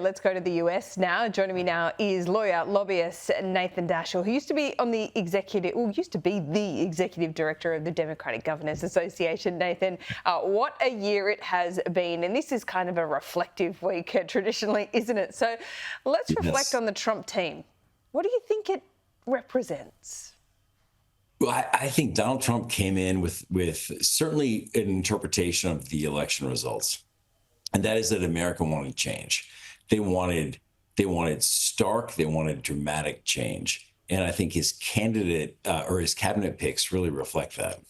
Let's go to the US now. Joining me now is lawyer, lobbyist Nathan Daschle, who used to be the executive director of the Democratic Governors Association. Nathan, what a year it has been. And this is kind of a reflective week traditionally, isn't it? So let's reflect on the Trump team. What do you think it represents? Well, I think Donald Trump came in with certainly an interpretation of the election results, and that is that America wanted change. They wanted stark, they wanted dramatic change, and I think his candidate or his cabinet picks really reflect that.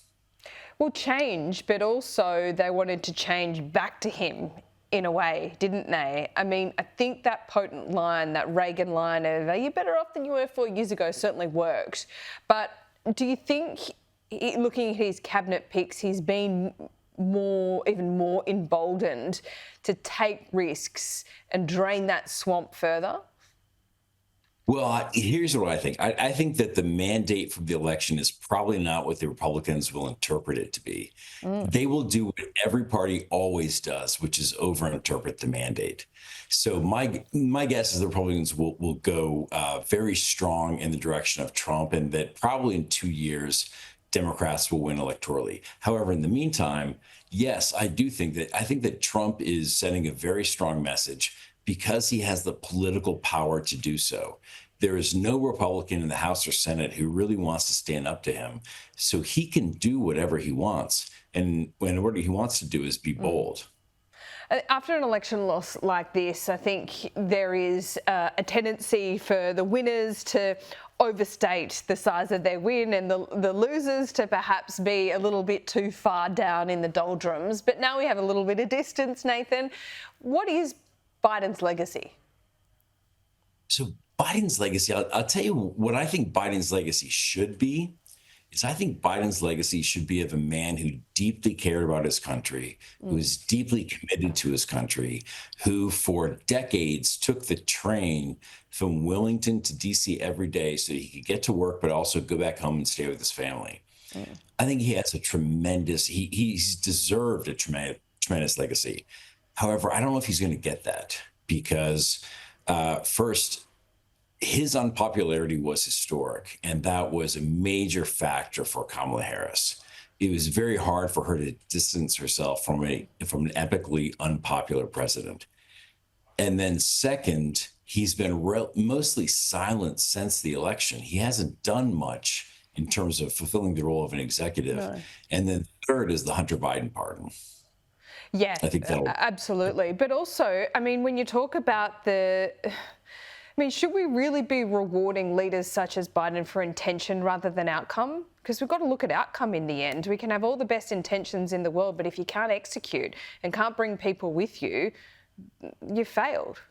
Well, change, but also they wanted to change back to him in a way, didn't they? I mean, I think that potent line, that Reagan line of "Are you better off than you were 4 years ago?" certainly worked. But do you think, looking at his cabinet picks, he's been even more emboldened to take risks and drain that swamp further? Well, here's what I think. I think that the mandate from the election is probably not what the Republicans will interpret it to be. They will do what every party always does, which is overinterpret the mandate. So my guess is the Republicans will go very strong in the direction of Trump, and that probably in 2 years, Democrats will win electorally. However, in the meantime, yes, I think that Trump is sending a very strong message because he has the political power to do so. There is no Republican in the House or Senate who really wants to stand up to him. So he can do whatever he wants. And what he wants to do is be bold. After an election loss like this, I think there is a tendency for the winners to overstate the size of their win and the losers to perhaps be a little bit too far down in the doldrums. But now we have a little bit of distance, Nathan. What is Biden's legacy? So Biden's legacy, I'll tell you what I think Biden's legacy should be. I think Biden's legacy should be of a man who deeply cared about his country, who was deeply committed to his country, who for decades took the train from Wilmington to D.C. every day so he could get to work, but also go back home and stay with his family. I think he has he's deserved a tremendous legacy. However, I don't know if he's going to get that because first, his unpopularity was historic, and that was a major factor for Kamala Harris. It was very hard for her to distance herself from an epically unpopular president. And then second, he's been mostly silent since the election. He hasn't done much in terms of fulfilling the role of an executive. Really? And then third is the Hunter Biden pardon. Yeah, I think absolutely. But also, I mean, when you talk about should we really be rewarding leaders such as Biden for intention rather than outcome? Because we've got to look at outcome in the end. We can have all the best intentions in the world, but if you can't execute and can't bring people with you, you failed.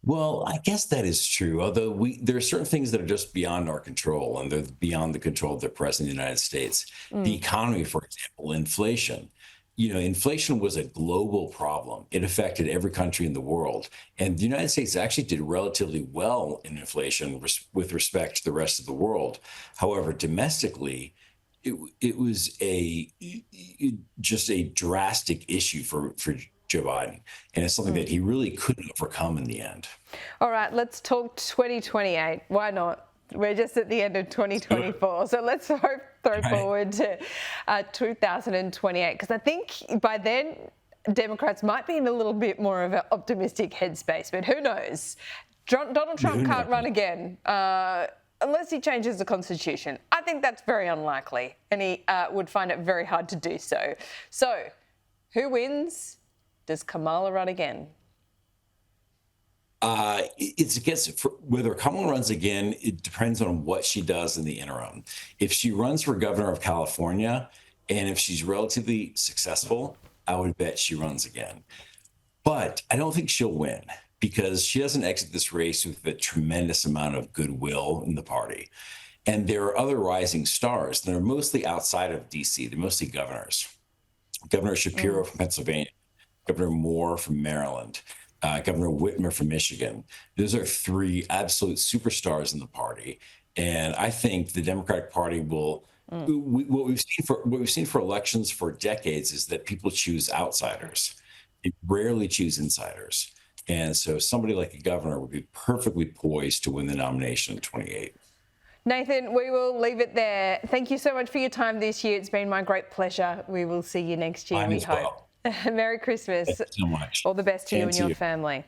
Well, I guess that is true, although there are certain things that are just beyond our control, and they're beyond the control of the president of the United States. The economy, for example, inflation. Inflation was a global problem. It affected every country in the world. And the United States actually did relatively well in inflation with respect to the rest of the world. However, domestically, it was just a drastic issue for Joe Biden. And it's something that he really couldn't overcome in the end. All right, let's talk 2028. Why not? We're just at the end of 2024. So let's throw forward to 2028, because I think by then Democrats might be in a little bit more of an optimistic headspace, but who knows? Donald Trump can't run again unless he changes the Constitution. I think that's very unlikely, and he would find it very hard to do so. So who wins? Does Kamala run again? It's against whether Kamala runs again. It depends on what she does in the interim. If she runs for governor of California, and if she's relatively successful, I would bet she runs again. But I don't think she'll win because she doesn't exit this race with a tremendous amount of goodwill in the party. And there are other rising stars that are mostly outside of D.C. They're mostly governors. Governor Shapiro from Pennsylvania, Governor Moore from Maryland, Governor Whitmer from Michigan. Those are three absolute superstars in the party. And I think the Democratic Party will, what we've seen for elections for decades is that people choose outsiders. They rarely choose insiders. And so somebody like a governor would be perfectly poised to win the nomination in 28. Nathan, we will leave it there. Thank you so much for your time this year. It's been my great pleasure. We will see you next year, Mine we as hope. well. Merry Christmas. Thank you so much. All the best to you and to your you. family.